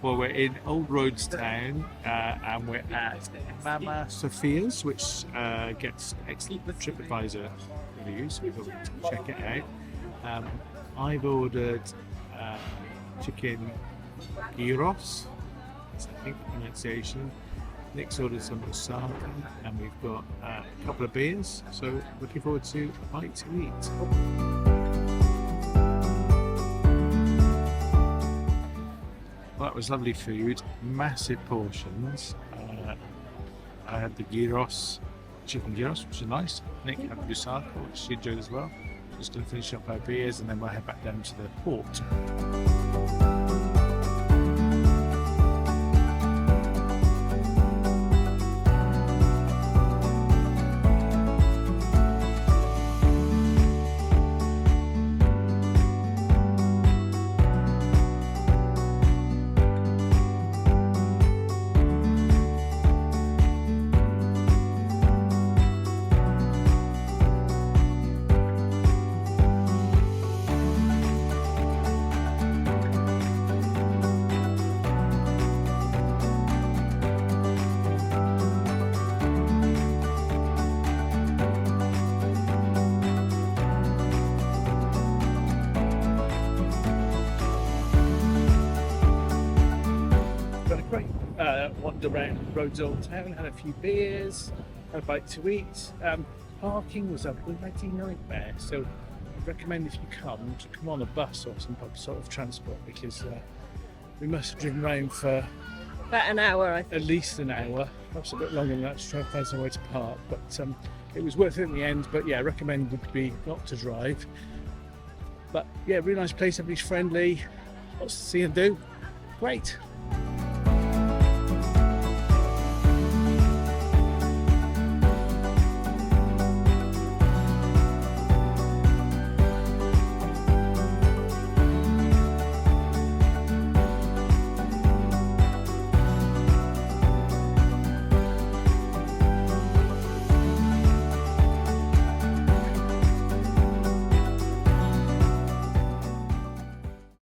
Well, we're in Old Rhodes Town and we're at Mamasofia's, which gets excellent TripAdvisor reviews. We thought we'd check it out. I've ordered chicken gyros, that's I think the pronunciation. Nick's ordered some Moussaka, and we've got a couple of beers, so looking forward to a bite to eat. Well, that was lovely food, massive portions. I had the gyros, chicken gyros, which is nice. Nick had the Moussaka, which she enjoyed as well. Just going to finish up our beers and then we'll head back down to the port. Wandered around Rhodes Old Town, had a few beers, had a bite to eat. Parking was a bloody nightmare, so I'd recommend if you come to come on a bus or some sort of transport, because we must have driven around for about an hour, I think. At least an hour, perhaps a bit longer than that, to try and find somewhere to park. But it was worth it in the end. But yeah, recommend would be not to drive. But yeah, really nice place, everybody's friendly, lots to see and do. Great.